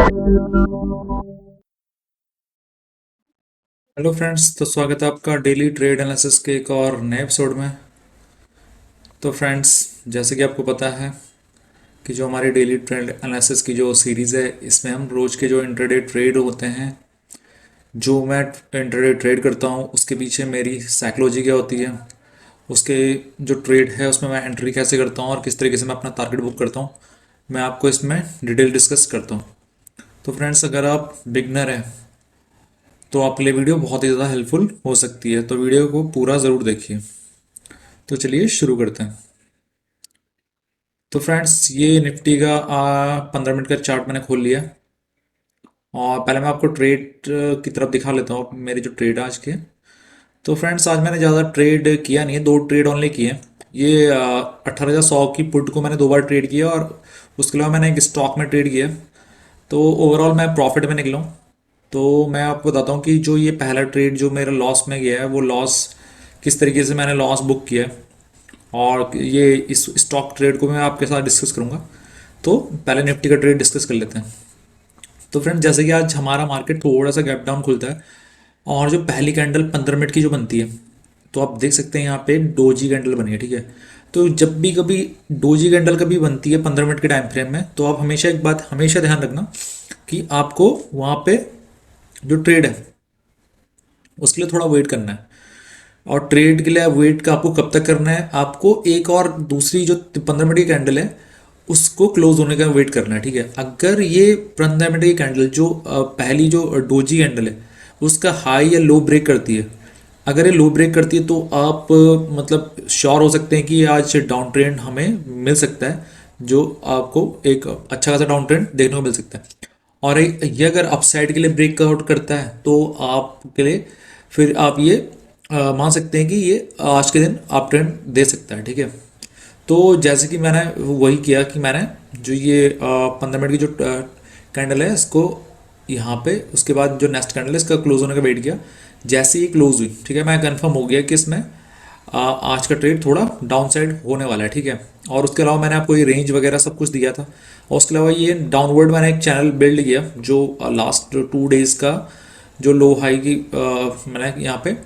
Hello friends, तो स्वागत है आपका डेली ट्रेड एनालिसिस के एक और नए एपिसोड में। तो फ्रेंड्स, जैसे कि आपको पता है कि जो हमारी डेली ट्रेड एनालिसिस की जो सीरीज़ है, इसमें हम रोज़ के जो इंट्राडे ट्रेड होते हैं, जो मैं इंट्राडे ट्रेड करता हूँ, उसके पीछे मेरी साइकोलॉजी क्या होती है, उसके जो ट्रेड है उसमें मैं एंट्री कैसे करता हूँ और किस तरीके से मैं अपना टारगेट बुक करता हूँ, मैं आपको इसमें डिटेल डिस्कस करता हूँ। तो फ्रेंड्स, अगर आप बिगनर हैं तो आपके लिए वीडियो बहुत ही ज़्यादा हेल्पफुल हो सकती है, तो वीडियो को पूरा ज़रूर देखिए। तो चलिए शुरू करते हैं। तो फ्रेंड्स, ये निफ्टी का 15 मिनट का चार्ट मैंने खोल लिया। और पहले मैं आपको ट्रेड की तरफ दिखा लेता हूँ मेरे जो ट्रेड आज के। तो फ्रेंड्स, आज मैंने ज़्यादा ट्रेड किया नहीं है, दो ट्रेड ओनली किए हैं। ये 18,100 की पुट को मैंने दो बार ट्रेड किया और उसके अलावा मैंने एक स्टॉक में ट्रेड किया। तो ओवरऑल मैं प्रॉफिट में निकला हूँ। तो मैं आपको बताता हूँ कि जो ये पहला ट्रेड जो मेरा लॉस में गया है, वो लॉस किस तरीके से मैंने लॉस बुक किया है, और ये इस स्टॉक ट्रेड को मैं आपके साथ डिस्कस करूंगा। तो पहले निफ्टी का ट्रेड डिस्कस कर लेते हैं। तो फ्रेंड, जैसे कि आज हमारा मार्केट थोड़ा सा गैप डाउन खुलता है, और जो पहली कैंडल 15 मिनट की जो बनती है, तो आप देख सकते हैं यहाँ पे डोजी कैंडल बनी है, ठीक है। तो जब भी कभी डोजी कैंडल कभी बनती है 15 मिनट के टाइम फ्रेम में, तो आप हमेशा एक बात हमेशा ध्यान रखना कि आपको वहाँ पे जो ट्रेड है उसके लिए थोड़ा वेट करना है। और ट्रेड के लिए वेट का आपको कब तक करना है, आपको एक और दूसरी जो 15 मिनट की कैंडल है उसको क्लोज होने का वेट करना है, ठीक है। अगर ये 15 मिनट की कैंडल जो पहली जो डोजी कैंडल है उसका हाई या लो ब्रेक करती है, अगर ये लो ब्रेक करती है तो आप मतलब श्योर हो सकते हैं कि आज डाउन ट्रेंड हमें मिल सकता है, जो आपको एक अच्छा खासा डाउन ट्रेंड देखने को मिल सकता है। और ये अगर अपसाइड के लिए ब्रेकआउट करता है तो आपके लिए फिर आप ये मान सकते हैं कि ये आज के दिन अप ट्रेंड दे सकता है, ठीक है। तो जैसे कि मैंने वही किया कि मैंने जो ये 15 मिनट की जो कैंडल है इसको यहाँ पे, उसके बाद जो नेक्स्ट कैंडल है इसका क्लोज होने का वेट किया। जैसे ही क्लोज हुई, ठीक है, मैं कंफर्म हो गया कि इसमें आज का ट्रेड थोड़ा डाउन साइड होने वाला है, ठीक है। और उसके अलावा मैंने आपको ये रेंज वगैरह सब कुछ दिया था, और उसके अलावा ये डाउनवर्ड मैंने एक चैनल बिल्ड किया जो लास्ट 2 डेज का जो लो हाई की मैंने यहाँ पे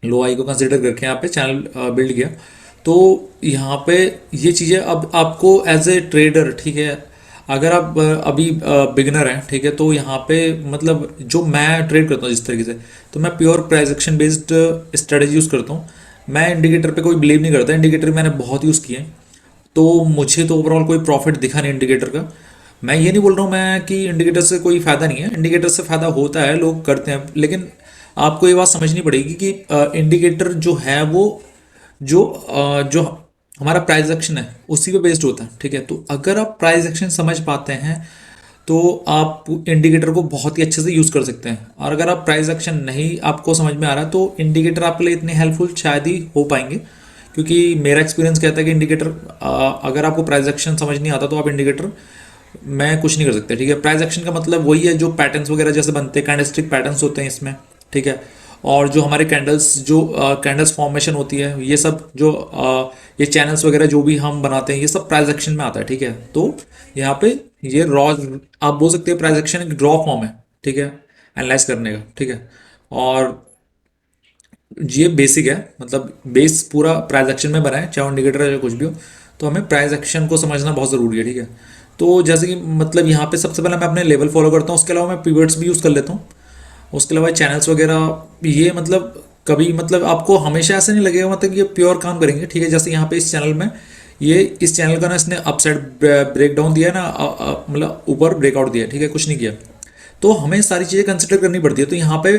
लो आई को कंसिडर करके यहाँ पे चैनल बिल्ड किया। तो यहाँ पे ये चीज़ें अब आपको एज ए ट्रेडर, ठीक है, अगर आप अभी बिगनर हैं, ठीक है, तो यहाँ पे मतलब जो मैं ट्रेड करता हूँ जिस तरीके से, तो मैं pure price action based strategy use करता हूँ। मैं इंडिकेटर पे कोई बिलीव नहीं करता, इंडिकेटर मैंने बहुत यूज़ किए हैं। तो मुझे तो ओवरऑल कोई प्रॉफिट दिखा नहीं इंडिकेटर का। मैं ये नहीं बोल रहा हूँ मैं कि इंडिकेटर से कोई फ़ायदा नहीं है, इंडिकेटर से फ़ायदा होता है, लोग करते हैं, लेकिन आपको ये बात समझनी पड़ेगी कि इंडिकेटर जो है वो जो हमारा प्राइस एक्शन है उसी पे बेस्ड होता है, ठीक है। तो अगर आप प्राइस एक्शन समझ पाते हैं तो आप इंडिकेटर को बहुत ही अच्छे से यूज़ कर सकते हैं, और अगर आप प्राइस एक्शन नहीं आपको समझ में आ रहा तो इंडिकेटर आपके लिए इतने हेल्पफुल शायद ही हो पाएंगे। क्योंकि मेरा एक्सपीरियंस कहता है कि इंडिकेटर, अगर आपको प्राइस एक्शन समझ नहीं आता तो आप इंडिकेटर मैं कुछ नहीं कर सकते, ठीक है। प्राइस एक्शन का मतलब वही है जो पैटर्न्स वगैरह जैसे बनते हैं, कैंडलस्टिक पैटर्न्स होते हैं इसमें, ठीक है। और जो हमारे कैंडल्स जो कैंडल्स फॉर्मेशन होती है, ये सब जो ये चैनल्स वगैरह जो भी हम बनाते हैं, ये सब प्राइस एक्शन में आता है, ठीक है। तो यहाँ पे ये रॉ, आप बोल सकते हैं प्राइस एक्शन एक ड्रॉ फॉर्म है, ठीक है, एनालाइज करने का, ठीक है। और ये बेसिक है, मतलब बेस पूरा प्राइस एक्शन में बना है, चाहे इंडिकेटर है चाहे कुछ भी हो। तो हमें प्राइस एक्शन को समझना बहुत ज़रूरी है, ठीक है। तो जैसे कि मतलब यहाँ पे सबसे पहले मैं अपने लेवल फॉलो करता हूँ, उसके अलावा मैं पिवट्स भी यूज़ कर लेता हूँ। उसके अलावा चैनल्स वगैरह ये मतलब कभी मतलब आपको हमेशा ऐसे नहीं लगेगा मतलब कि ये प्योर काम करेंगे, ठीक है। जैसे यहाँ पे इस चैनल में ये इस चैनल का ना इसने अपसाइड ब्रेक डाउन दिया है ना, मतलब ऊपर ब्रेकआउट दिया है, ठीक है, कुछ नहीं किया। तो हमें सारी चीज़ें कंसिडर करनी पड़ती है। तो यहाँ पे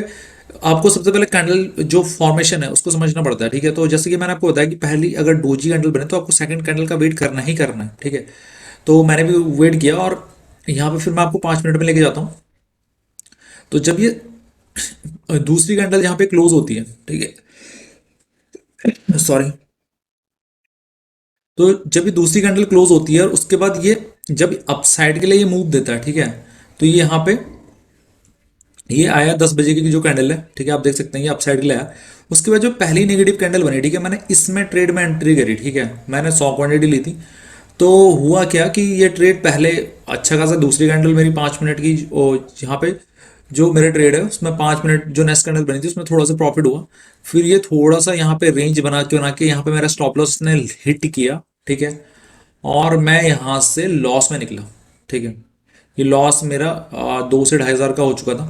आपको सबसे पहले कैंडल जो फॉर्मेशन है उसको समझना पड़ता है, ठीक है। तो जैसे कि मैंने आपको बताया कि पहली अगर डोजी कैंडल बने तो आपको सेकंड कैंडल का वेट करना ही करना है, ठीक है। तो मैंने भी वेट किया, और यहाँ पे फिर मैं आपको 5 मिनट में लेके जाता हूँ। तो जब ये दूसरी कैंडल यहाँ पे क्लोज होती है, ठीक है, सॉरी, तो जब ये दूसरी कैंडल क्लोज होती है और उसके बाद ये जब अपसाइड के लिए ये मूव देता है, ठीक है, तो ये यहाँ पे ये आया 10 बजे की जो कैंडल है, ठीक है, आप देख सकते हैं ये अपसाइड के लिए आया। उसके बाद जो पहली नेगेटिव कैंडल बनी, ठीक है, मैंने इसमें ट्रेड में एंट्री करी, ठीक है, मैंने 100 क्वांटिटी ली थी। तो हुआ क्या कि ये ट्रेड पहले अच्छा खासा, दूसरी कैंडल मेरी 5 मिनट की यहाँ पे जो मेरे ट्रेड है उसमें 5 मिनट जो नेक्स्ट कैंडल बनी थी उसमें थोड़ा सा प्रॉफिट हुआ। फिर ये थोड़ा सा यहाँ पे रेंज बना के यहाँ पे मेरा स्टॉप लॉस ने हिट किया, ठीक है। और मैं यहाँ से लॉस में निकला, ठीक है। ये लॉस मेरा 2 से 2,500 का हो चुका था,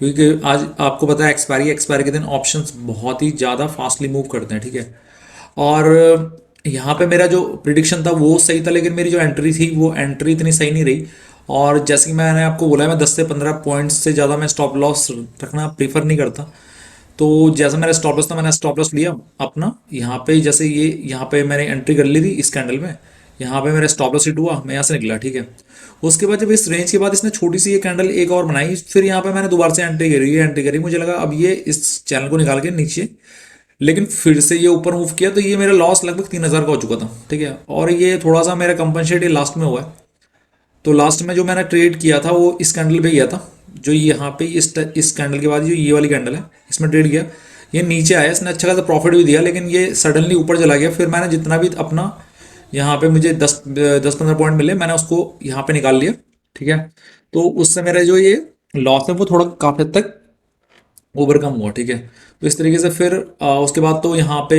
क्योंकि आज आपको पता है एक्सपायरी के दिन ऑप्शंस बहुत ही ज़्यादा फास्टली मूव करते हैं, ठीक है। और यहाँ पे मेरा जो प्रिडिक्शन था वो सही था, लेकिन मेरी जो एंट्री थी वो एंट्री इतनी सही नहीं रही। और जैसे कि मैंने आपको बोला है, मैं 10 से 15 पॉइंट्स से ज़्यादा मैं स्टॉप लॉस रखना प्रीफर नहीं करता। तो जैसे मेरा स्टॉप लॉस था, मैंने स्टॉप लॉस लिया अपना यहाँ पे, जैसे ये यहाँ पे मैंने एंट्री कर ली थी इस कैंडल में, यहाँ पे मेरा स्टॉप लॉस हिट हुआ, मैं यहाँ से निकला, ठीक है। उसके बाद जब इस रेंज के बाद इसने छोटी सी ये कैंडल एक और बनाई, फिर यहाँ पे मैंने दोबारा से एंट्री करी, मुझे लगा अब ये इस चैनल को निकाल के नीचे, लेकिन फिर से ये ऊपर मूव किया, तो ये मेरा लॉस लगभग 3,000 का हो चुका था, ठीक है। और ये थोड़ा सा मेरा कंपनसेट ये लास्ट में हुआ है। तो लास्ट में जो मैंने ट्रेड किया था वो इस कैंडल पे किया था, जो यहाँ पे इस कैंडल के बाद जो ये वाली कैंडल है इसमें ट्रेड किया। ये नीचे आया, इसने अच्छा खासा प्रॉफिट भी दिया, लेकिन ये सडनली ऊपर चला गया। फिर मैंने जितना भी अपना यहाँ पे मुझे 10-15 पॉइंट मिले, मैंने उसको यहाँ पे निकाल लिया, ठीक है। तो उससे मेरा जो ये लॉस है वो थोड़ा काफी हद तक ओवरकम हुआ, ठीक है। तो इस तरीके से फिर उसके बाद तो यहाँ पे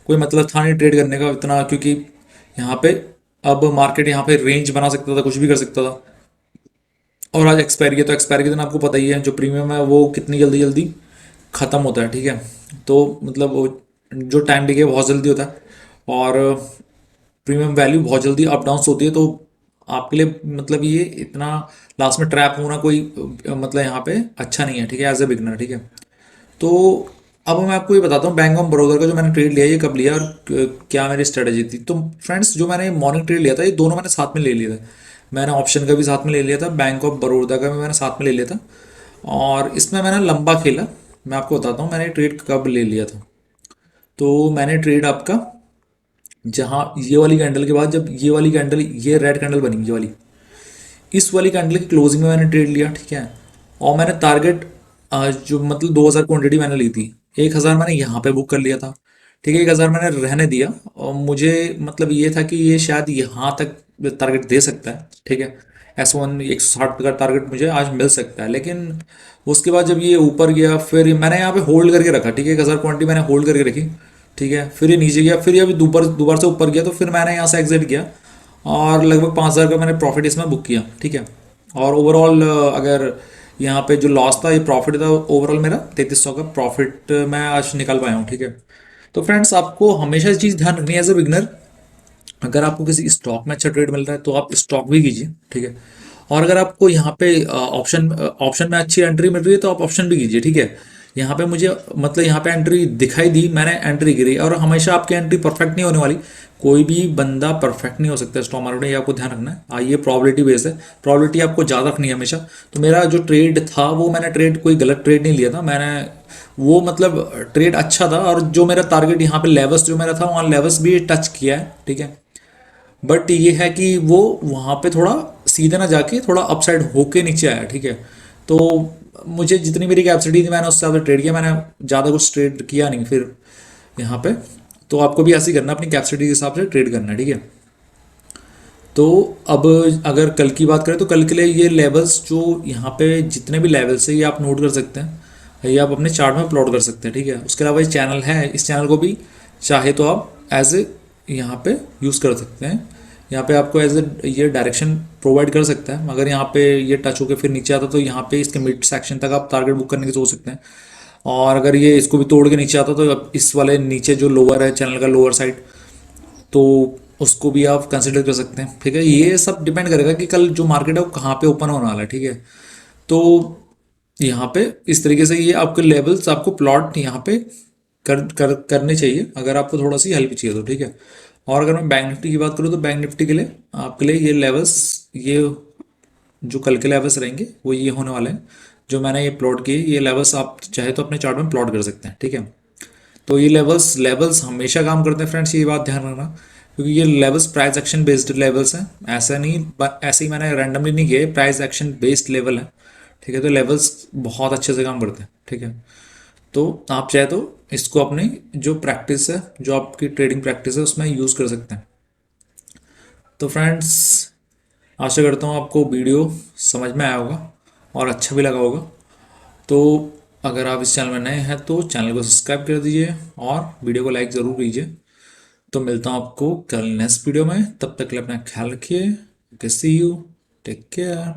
कोई मतलब था नहीं ट्रेड करने का इतना, क्योंकि यहाँ पे अब मार्केट यहाँ पे रेंज बना सकता था, कुछ भी कर सकता था। और आज एक्सपायरी है, तो एक्सपायरी के दिन आपको पता ही है जो प्रीमियम है वो कितनी जल्दी जल्दी ख़त्म होता है, ठीक है। तो मतलब वो जो टाइम डिले बहुत जल्दी होता है, और प्रीमियम वैल्यू बहुत जल्दी अप डाउन होती है। तो आपके लिए मतलब ये इतना लास्ट में ट्रैप होना कोई मतलब यहाँ पे अच्छा नहीं है, ठीक है, एज ए बिगनर, ठीक है। तो अब मैं आपको ये बताता हूँ बैंक ऑफ बड़ौदा का जो मैंने ट्रेड लिया ये कब लिया और क्या मेरी स्ट्रेटेजी थी। तो फ्रेंड्स, जो मैंने मॉर्निंग ट्रेड लिया था ये दोनों मैंने साथ में ले लिया था। मैंने ऑप्शन का भी साथ में ले लिया था, बैंक ऑफ बड़ौदा का भी मैंने साथ में ले लिया था। और इसमें मैंने लंबा खेला। मैं आपको बताता हूँ मैंने ट्रेड कब ले लिया था। तो मैंने ट्रेड आपका, जहाँ ये वाली कैंडल के बाद जब ये वाली कैंडल, ये रेड कैंडल बनी ये वाली, इस वाली कैंडल की क्लोजिंग में मैंने ट्रेड लिया, ठीक है। और मैंने टारगेट जो मतलब 2,000 क्वांटिटी मैंने ली थी, 1,000 मैंने यहाँ पे बुक कर लिया था, ठीक है। 1,000 मैंने रहने दिया, और मुझे मतलब ये था कि ये शायद यहाँ तक टारगेट दे सकता है, ठीक है। S1 160 का टारगेट मुझे आज मिल सकता है। लेकिन उसके बाद जब ये ऊपर गया, फिर मैंने यहाँ पे होल्ड करके रखा, ठीक है। 1,000 क्वांटिटी मैंने होल्ड करके रखी, ठीक है। फिर ये नीचे गया, फिर ये अभी दोबारा से ऊपर गया, तो फिर मैंने यहाँ से एग्जिट किया, और लगभग 5,000 का मैंने प्रॉफिट इसमें बुक किया, ठीक है। और ओवरऑल अगर यहाँ पे जो लॉस था, ये प्रॉफिट था, ओवरऑल मेरा 3,300 का प्रॉफिट मैं आज निकाल पाया हूँ, ठीक है। तो फ्रेंड्स, आपको हमेशा इस चीज़ ध्यान रखनी है एज ए बिगनर, अगर आपको किसी स्टॉक में अच्छा ट्रेड मिल रहा है तो आप स्टॉक भी कीजिए, ठीक है। और अगर आपको यहाँ पे ऑप्शन ऑप्शन में अच्छी एंट्री मिल रही है तो आप ऑप्शन भी कीजिए, ठीक है। यहाँ पे मुझे मतलब यहाँ पे एंट्री दिखाई दी, मैंने एंट्री करी। और हमेशा आपकी एंट्री परफेक्ट नहीं होने वाली, कोई भी बंदा परफेक्ट नहीं हो सकता स्टॉक मार्केट में, ये आपको ध्यान रखना है। ये प्रॉबिलिटी बेस्ड है, प्रॉबिलिटी आपको ज़्यादा रखनी है हमेशा। तो मेरा जो ट्रेड था वो मैंने ट्रेड कोई गलत ट्रेड नहीं लिया था, मैंने वो मतलब ट्रेड अच्छा था। और जो मेरा टारगेट यहाँ पे लेवल्स जो मेरा था, वहाँ लेवल्स भी टच किया है, ठीक है। बट ये है कि वो वहाँ पे थोड़ा सीधे ना जाके थोड़ा अपसाइड होके नीचे आया, ठीक है। तो मुझे जितनी मेरी कैपेसिटी थी मैंने उससे ज़्यादा ट्रेड किया, मैंने ज़्यादा कुछ ट्रेड किया नहीं फिर यहाँ पे। तो आपको भी ऐसे ही करना, अपनी कैपेसिटी के हिसाब से ट्रेड करना है, ठीक है। तो अब अगर कल की बात करें तो कल के लिए ये लेवल्स जो यहाँ पे जितने भी लेवल्स है ये आप नोट कर सकते हैं, ये आप अपने चार्ट में प्लॉट कर सकते हैं, ठीक है। उसके अलावा ये चैनल है, इस चैनल को भी चाहे तो आप एज ए यहाँ पे यूज़ कर सकते हैं। यहाँ पे आपको एज ए ये डायरेक्शन प्रोवाइड कर सकता है। अगर यहाँ पे ये टच होकर फिर नीचे आता तो यहाँ पे इसके मिड सेक्शन तक आप टारगेट बुक करने की सोच सकते हैं। और अगर ये इसको भी तोड़ के नीचे आता तो अब इस वाले नीचे जो लोअर है चैनल का लोअर साइड, तो उसको भी आप कंसिडर कर सकते हैं, ठीक है। ये सब डिपेंड करेगा कि कल जो मार्केट है वो कहाँ पे ओपन होने वाला है, ठीक है। तो यहाँ पे इस तरीके से ये आपके लेवल्स आपको प्लॉट यहाँ पे करने चाहिए, अगर आपको थोड़ा सी हेल्प चाहिए तो, ठीक है। और अगर मैं बैंक निफ्टी की बात करूँ तो बैंक निफ्टी के लिए आपके लिए ये लेवल्स, ये जो कल के लेवल्स रहेंगे वो ये होने वाले हैं जो मैंने ये प्लॉट किए। ये लेवल्स आप चाहे तो अपने चार्ट में प्लॉट कर सकते हैं, ठीक है। तो ये लेवल्स लेवल्स हमेशा काम करते हैं फ्रेंड्स, ये बात ध्यान रखना, क्योंकि ये levels price action based levels हैं। ऐसा नहीं, ऐसे ही मैंने रैंडमली नहीं किए, प्राइस एक्शन बेस्ड लेवल है, ठीक है। तो लेवल्स बहुत अच्छे से काम करते हैं, ठीक है। तो आप चाहे तो इसको अपनी जो प्रैक्टिस है, जो आपकी ट्रेडिंग प्रैक्टिस है उसमें यूज़ कर सकते हैं। तो फ्रेंड्स, आशा करता हूँ आपको वीडियो समझ में आया होगा और अच्छा भी लगा होगा। तो अगर आप इस चैनल में नए हैं तो चैनल को सब्सक्राइब कर दीजिए और वीडियो को लाइक ज़रूर कीजिए। तो मिलता हूँ आपको कल नेक्स्ट वीडियो में, तब तक के लिए अपना ख्याल रखिए। Okay, see you, take care.